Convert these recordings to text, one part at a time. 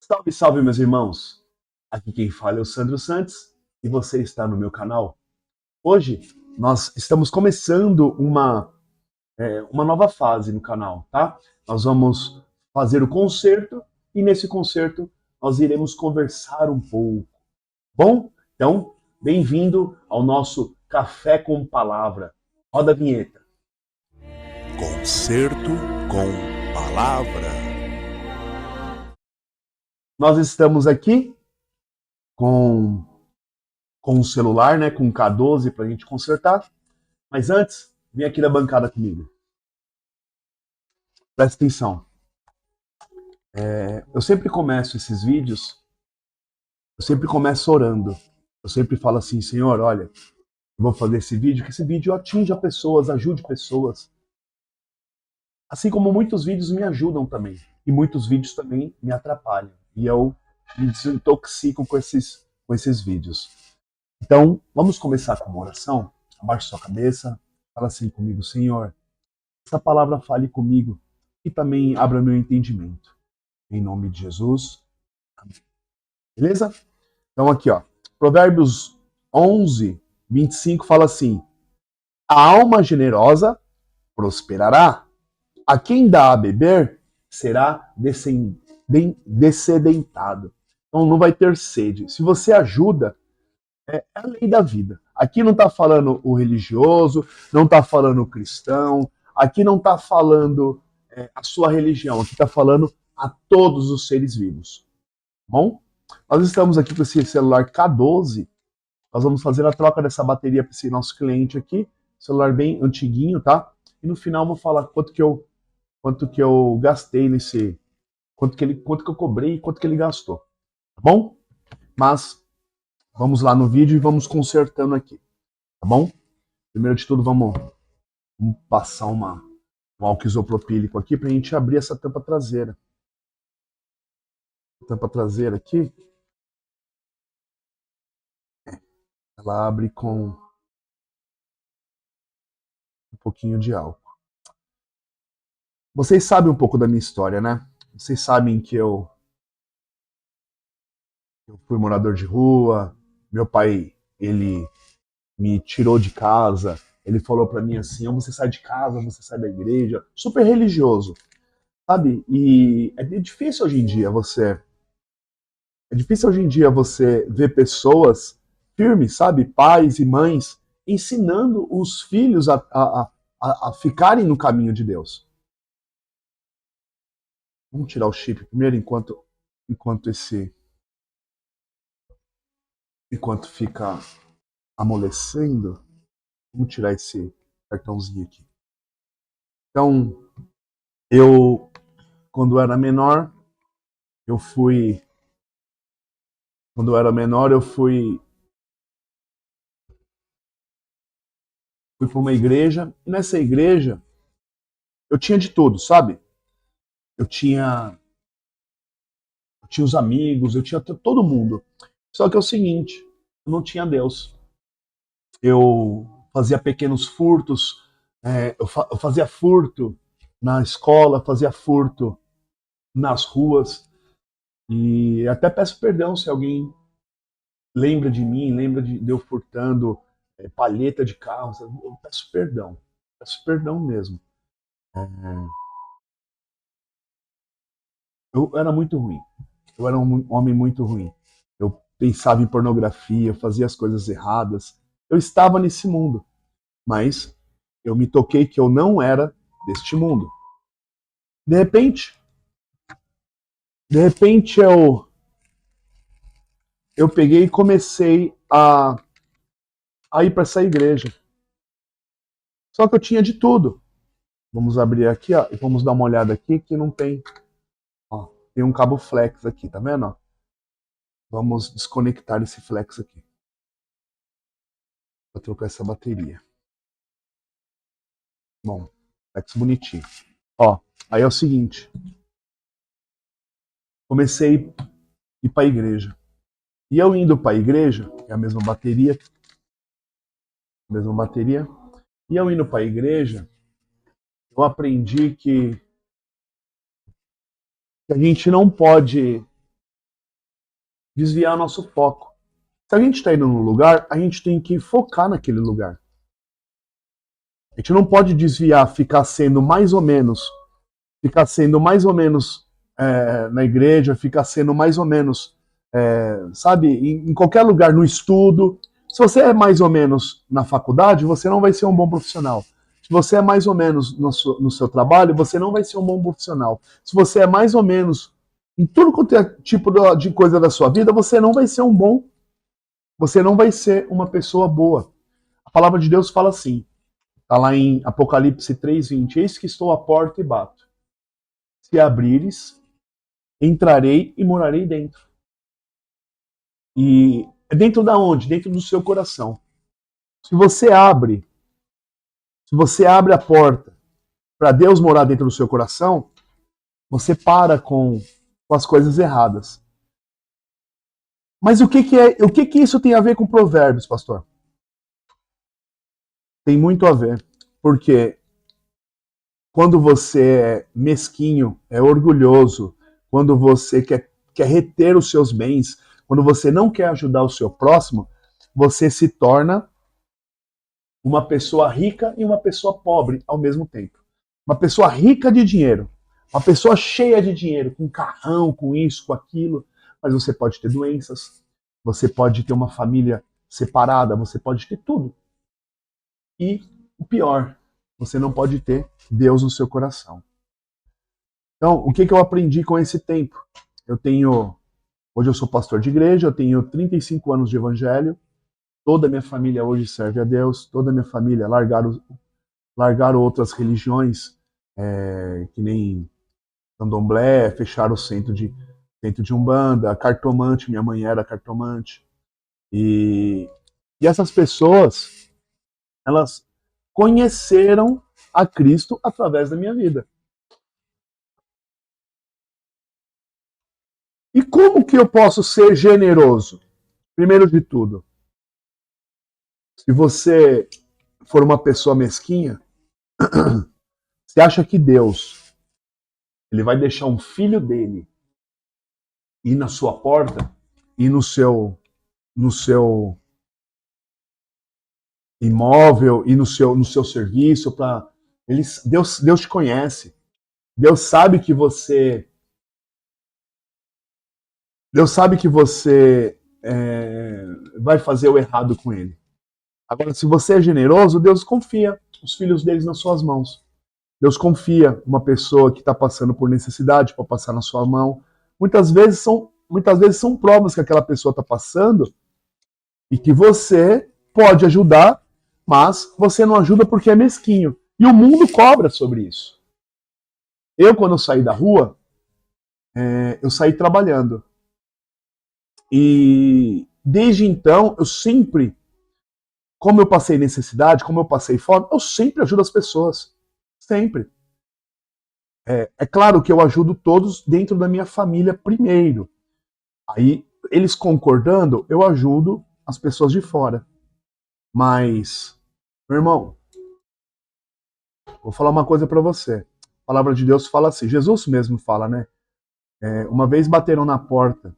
Salve, salve, meus irmãos! Aqui quem fala é o Sandro Santos e você está no meu canal. Hoje nós estamos começando uma nova fase no canal, tá? Nós vamos fazer o concerto e nesse concerto nós iremos conversar um pouco. Bom? Então, bem-vindo ao nosso Café com Palavra. Roda a vinheta. Concerto com Palavra. Nós estamos aqui com o celular, né, com o K12 para a gente consertar. Mas antes, vem aqui na bancada comigo. Presta atenção. Eu sempre começo esses vídeos, eu sempre começo orando. Eu sempre falo assim, Senhor, olha, eu vou fazer esse vídeo, que esse vídeo atinja pessoas, ajude pessoas. Assim como muitos vídeos me ajudam também. E muitos vídeos também me atrapalham. E eu me desintoxico com esses vídeos. Então, vamos começar com uma oração? Abaixe sua cabeça, fala assim comigo, Senhor, essa palavra fale comigo e também abra meu entendimento. Em nome de Jesus. Amém. Beleza? Então aqui, ó. Provérbios 11:25 fala assim: a alma generosa prosperará. A quem dá a beber será descedentado. Então não vai ter sede. Se você ajuda, é a lei da vida. Aqui não está falando o religioso, não está falando o cristão, aqui não está falando a sua religião, aqui está falando a todos os seres vivos. Bom? Nós estamos aqui com esse celular K12, nós vamos fazer a troca dessa bateria para esse nosso cliente aqui, celular bem antiguinho, tá? E no final eu vou falar quanto que eu gastei nesse, quanto que eu cobrei e quanto que ele gastou, tá bom? Mas vamos lá no vídeo e vamos consertando aqui, tá bom? Primeiro de tudo, vamos passar um álcool isopropílico aqui para a gente abrir essa tampa traseira. A tampa traseira aqui, ela abre com um pouquinho de álcool. Vocês sabem um pouco da minha história, né? Vocês sabem que eu fui morador de rua, meu pai, ele me tirou de casa, ele falou pra mim assim, ou você sai de casa, ou você sai da igreja, super religioso, sabe? E é difícil hoje em dia você ver pessoas firmes, sabe? Pais e mães ensinando os filhos a ficarem no caminho de Deus. Vamos tirar o chip primeiro enquanto enquanto fica amolecendo. Vamos tirar esse cartãozinho aqui. Então, eu, quando era menor, eu fui. Quando eu era menor, eu fui para uma igreja, e nessa igreja eu tinha de tudo, sabe? Eu tinha, eu tinha os amigos, eu tinha todo mundo. Só que é o seguinte, eu não tinha Deus. Eu fazia pequenos furtos, eu fazia furto na escola, fazia furto nas ruas, e até peço perdão se alguém lembra de mim, lembra de eu furtando palheta de carro. Eu peço perdão mesmo. Eu era muito ruim, eu era um homem muito ruim. Eu pensava em pornografia, eu fazia as coisas erradas. Eu estava nesse mundo, mas eu me toquei que eu não era deste mundo. De repente, de repente eu peguei e comecei a ir para essa igreja. Só que eu tinha de tudo. Vamos abrir aqui, ó, e vamos dar uma olhada aqui que não tem. Ó, tem um cabo flex aqui, tá vendo? Ó? Vamos desconectar esse flex aqui para trocar essa bateria. Bom, flex bonitinho. Ó, aí é o seguinte. Comecei a ir para a igreja. E eu indo para a igreja, é a mesma bateria. E eu indo para a igreja, eu aprendi que a gente não pode desviar nosso foco. Se a gente está indo num lugar, a gente tem que focar naquele lugar. A gente não pode desviar, ficar sendo mais ou menos na igreja, ficar sendo mais ou menos, sabe, em qualquer lugar, no estudo. Se você é mais ou menos na faculdade, você não vai ser um bom profissional. Se você é mais ou menos no seu trabalho, você não vai ser um bom profissional. Se você é mais ou menos em tudo quanto é tipo de coisa da sua vida, você não vai ser você não vai ser uma pessoa boa. A palavra de Deus fala assim, está lá em Apocalipse 3:20, eis que estou à porta e bato. Se abrires, entrarei e morarei dentro. E dentro da onde? Dentro do seu coração. Se você abre a porta para Deus morar dentro do seu coração, você para com as coisas erradas. Mas o que isso tem a ver com Provérbios, pastor? Tem muito a ver, porque quando você é mesquinho, é orgulhoso, quando você quer reter os seus bens, quando você não quer ajudar o seu próximo, você se torna uma pessoa rica e uma pessoa pobre ao mesmo tempo. Uma pessoa rica de dinheiro, uma pessoa cheia de dinheiro, com carrão, com isso, com aquilo, mas você pode ter doenças, você pode ter uma família separada, você pode ter tudo. E o pior, você não pode ter Deus no seu coração. Então, o que eu aprendi com esse tempo? Hoje eu sou pastor de igreja, eu tenho 35 anos de evangelho, toda a minha família hoje serve a Deus, toda a minha família largaram outras religiões, que nem candomblé, fecharam o centro de Umbanda, cartomante, minha mãe era cartomante. E essas pessoas, elas conheceram a Cristo através da minha vida. E como que eu posso ser generoso? Primeiro de tudo, se você for uma pessoa mesquinha, você acha que Deus ele vai deixar um filho dele ir na sua porta, ir no seu imóvel e no seu serviço para Deus te conhece. Deus sabe que você vai fazer o errado com ele. Agora, se você é generoso, Deus confia os filhos deles nas suas mãos. Deus confia uma pessoa que está passando por necessidade para passar na sua mão. Muitas vezes são provas que aquela pessoa está passando e que você pode ajudar, mas você não ajuda porque é mesquinho. E o mundo cobra sobre isso. Eu, quando eu saí da rua, eu saí trabalhando. E desde então, como eu passei necessidade, como eu passei fome, eu sempre ajudo as pessoas. Sempre. É claro que eu ajudo todos dentro da minha família primeiro. Aí, eles concordando, eu ajudo as pessoas de fora. Mas, meu irmão, vou falar uma coisa para você. A palavra de Deus fala assim, Jesus mesmo fala, né? Uma vez bateram na porta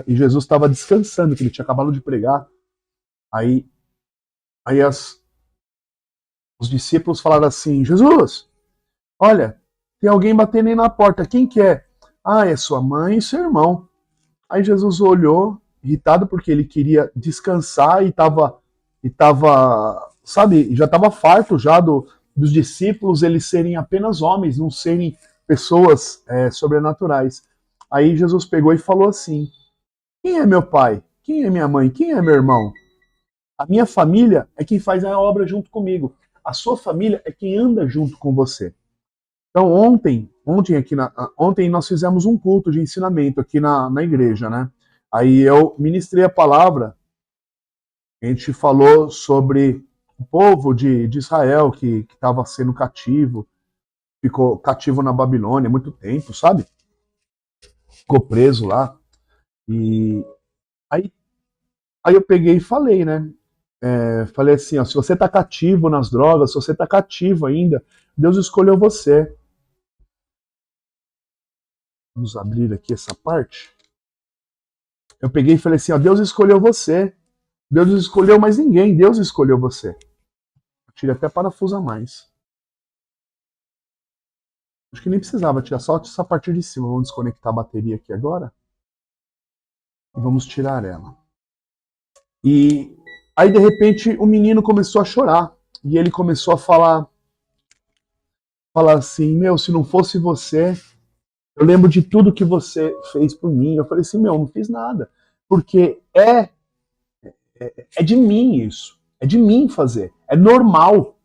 e Jesus estava descansando, que ele tinha acabado de pregar. Aí os discípulos falaram assim, Jesus, olha, tem alguém batendo aí na porta, quem que é? Ah, é sua mãe e seu irmão. Aí Jesus olhou, irritado porque ele queria descansar sabe, já estava farto já dos discípulos eles serem apenas homens, não serem pessoas sobrenaturais. Aí Jesus pegou e falou assim, quem é meu pai? Quem é minha mãe? Quem é meu irmão? A minha família é quem faz a obra junto comigo. A sua família é quem anda junto com você. Então ontem nós fizemos um culto de ensinamento aqui na igreja, né? Aí eu ministrei a palavra, a gente falou sobre o povo de Israel que estava sendo cativo, ficou cativo na Babilônia há muito tempo, sabe? Ficou preso lá. E aí, aí eu peguei e falei, né? Falei assim, ó, se você está cativo nas drogas, se você está cativo ainda, Deus escolheu você. Vamos abrir aqui essa parte. Eu peguei e falei assim, ó, Deus escolheu você. Deus não escolheu mais ninguém, Deus escolheu você. Eu tirei até parafuso a mais. Acho que nem precisava tirar, só essa parte de cima. Vamos desconectar a bateria aqui agora. E vamos tirar ela. E aí, de repente, o menino começou a chorar. E ele começou a falar assim, meu, se não fosse você, eu lembro de tudo que você fez por mim. Eu falei assim, meu, não fiz nada. Porque é de mim isso. É de mim fazer. É normal.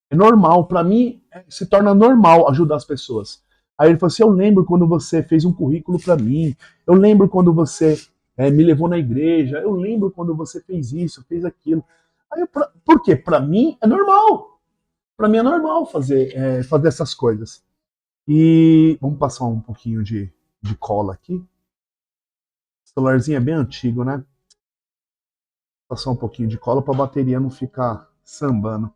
É normal. Para mim, se torna normal ajudar as pessoas. Aí ele falou assim, eu lembro quando você fez um currículo para mim. Eu lembro quando você me levou na igreja. Eu lembro quando você fez isso, fez aquilo. Aí por quê? Para mim é normal. Para mim é normal fazer essas coisas. E vamos passar um pouquinho de cola aqui. O celularzinho é bem antigo, né? Passar um pouquinho de cola para a bateria não ficar sambando.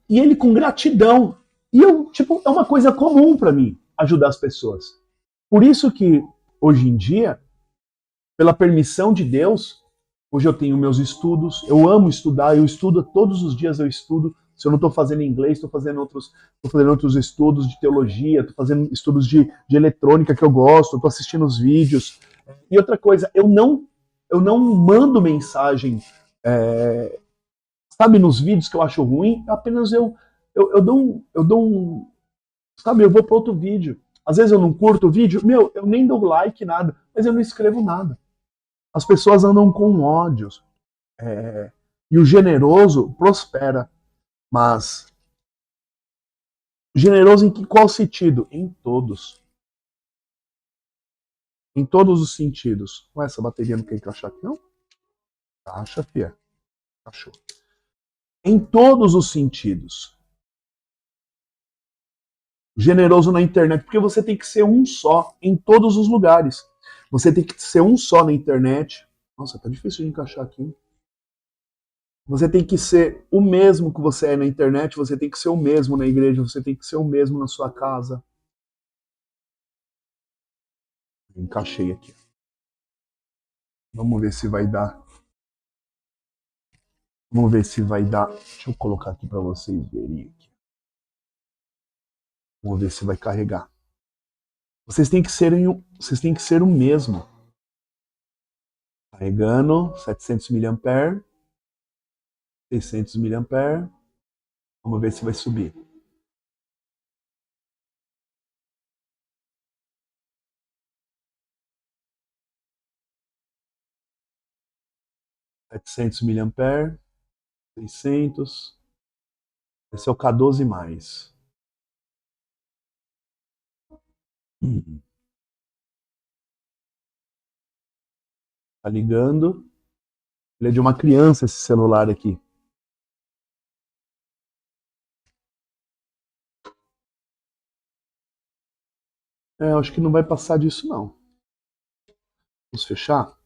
E ele com gratidão. E tipo, é uma coisa comum para mim ajudar as pessoas. Por isso que hoje em dia, pela permissão de Deus, hoje eu tenho meus estudos, eu amo estudar, eu estudo todos os dias, eu estudo. Se eu não estou fazendo inglês, estou fazendo outros estudos de teologia, estou fazendo estudos de eletrônica que eu gosto, estou assistindo os vídeos. E outra coisa, eu não mando mensagem, sabe, nos vídeos que eu acho ruim, apenas eu dou um, sabe, eu vou para outro vídeo. Às vezes eu não curto o vídeo, meu, eu nem dou like, nada, mas eu não escrevo nada. As pessoas andam com ódios. E o generoso prospera. Mas generoso em qual sentido? Em todos. Em todos os sentidos. Ué, essa bateria não quer encaixar aqui, não? Encaixa, fia. Encaixou. Em todos os sentidos. Generoso na internet, porque você tem que ser um só em todos os lugares. Você tem que ser um só na internet. Nossa, tá difícil de encaixar aqui. Você tem que ser o mesmo que você é na internet, você tem que ser o mesmo na igreja, você tem que ser o mesmo na sua casa. Encaixei aqui. Vamos ver se vai dar. Vamos ver se vai dar. Deixa eu colocar aqui para vocês verem aqui. Vamos ver se vai carregar. Vocês têm que ser o mesmo. Carregando 700 mAh, 600 mAh. Vamos ver se vai subir. $700 mAh, 600. Esse é o K12 mais. Tá ligando. Ele é de uma criança esse celular aqui. Eu acho que não vai passar disso não. Vamos fechar?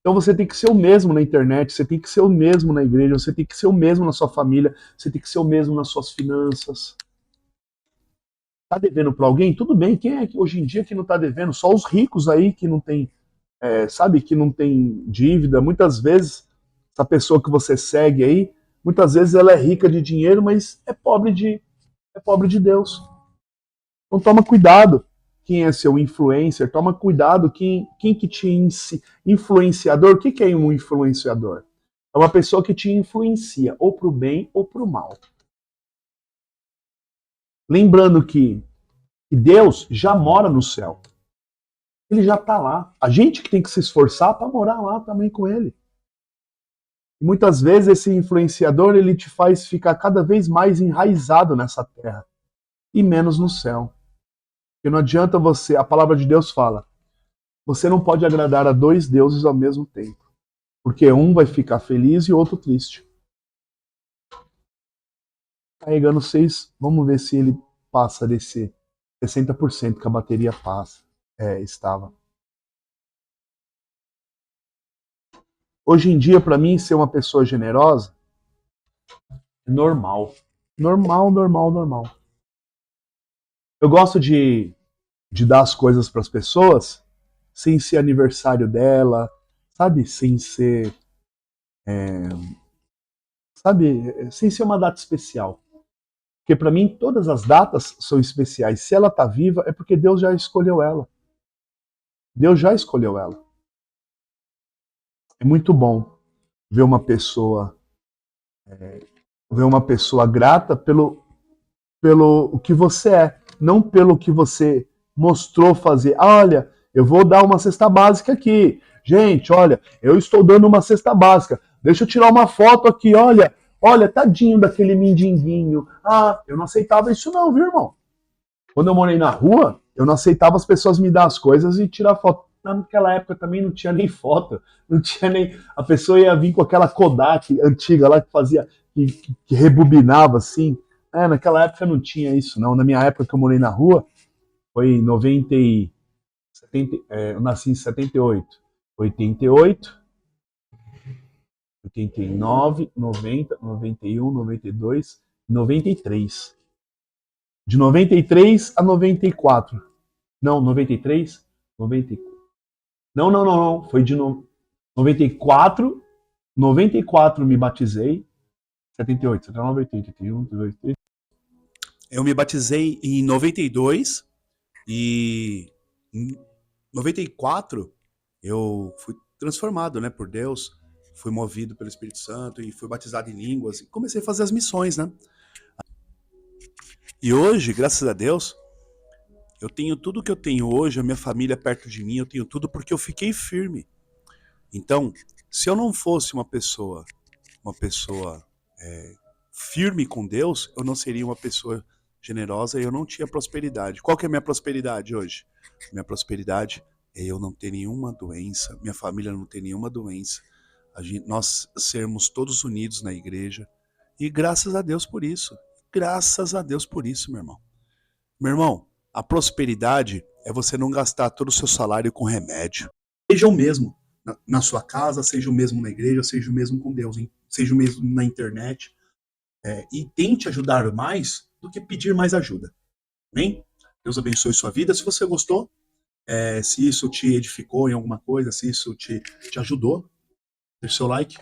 Então você tem que ser o mesmo na internet, você tem que ser o mesmo na igreja, você tem que ser o mesmo na sua família, você tem que ser o mesmo nas suas finanças. Tá devendo para alguém? Tudo bem, quem é que hoje em dia que não tá devendo? Só os ricos aí que não tem, sabe, que não tem dívida. Muitas vezes, essa pessoa que você segue aí, muitas vezes ela é rica de dinheiro, mas é pobre de Deus. Então toma cuidado quem é seu influencer, toma cuidado quem que te influenciador. O que é um influenciador? É uma pessoa que te influencia, ou para o bem ou para o mal. Lembrando que Deus já mora no céu. Ele já está lá. A gente que tem que se esforçar para morar lá também com ele. E muitas vezes esse influenciador ele te faz ficar cada vez mais enraizado nessa terra e menos no céu. Porque não adianta você, a palavra de Deus fala, você não pode agradar a dois deuses ao mesmo tempo. Porque um vai ficar feliz e o outro triste. Carregando 6, vamos ver se ele passa desse 60% que a bateria estava. Hoje em dia, para mim, ser uma pessoa generosa é normal. Normal. Eu gosto de dar as coisas para as pessoas sem ser aniversário dela, sabe? Sem ser, sabe? Sem ser uma data especial. Porque para mim todas as datas são especiais. Se ela está viva é porque Deus já escolheu ela. Deus já escolheu ela. É muito bom ver uma pessoa grata pelo o que você é, não pelo que você mostrou fazer. Ah, olha, eu vou dar uma cesta básica aqui. Gente, olha, eu estou dando uma cesta básica. Deixa eu tirar uma foto aqui, olha. Olha, tadinho daquele mindinguinho. Ah, eu não aceitava isso não, viu, irmão? Quando eu morei na rua, eu não aceitava as pessoas me dar as coisas e tirar foto. Naquela época também não tinha nem foto, não tinha nem. A pessoa ia vir com aquela Kodak antiga lá que fazia, que rebobinava assim. Naquela época não tinha isso, não. Na minha época que eu morei na rua, foi em 90 e 70, eu nasci em 78. 88, 89, 90, 91, 92, 93. De 93 a 94. Não, 93, 94. Não, não, não, não. Foi de 94. 94 me batizei. 78, 79, 80, 81, 82. Eu me batizei em 92 e em 94 eu fui transformado, né, por Deus. Fui movido pelo Espírito Santo e fui batizado em línguas e comecei a fazer as missões, né? E hoje, graças a Deus, eu tenho tudo que eu tenho hoje, a minha família perto de mim, eu tenho tudo porque eu fiquei firme. Então, se eu não fosse uma pessoa firme com Deus, eu não seria uma pessoa generosa e eu não tinha prosperidade. Qual que é a minha prosperidade hoje? Minha prosperidade é eu não ter nenhuma doença, minha família não ter nenhuma doença, nós sermos todos unidos na igreja. E graças a Deus por isso. Graças a Deus por isso, meu irmão. Meu irmão, a prosperidade é você não gastar todo o seu salário com remédio. Seja o mesmo na sua casa, seja o mesmo na igreja, seja o mesmo com Deus, hein? Seja o mesmo na internet. E tente ajudar mais do que pedir mais ajuda. Amém? Deus abençoe sua vida. Se você gostou, se isso te edificou em alguma coisa, se isso te ajudou, deixe seu like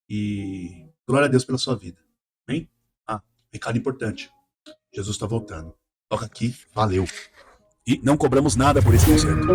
e glória a Deus pela sua vida. Amém? Recado importante. Jesus está voltando. Toca aqui, valeu. E não cobramos nada por esse concerto.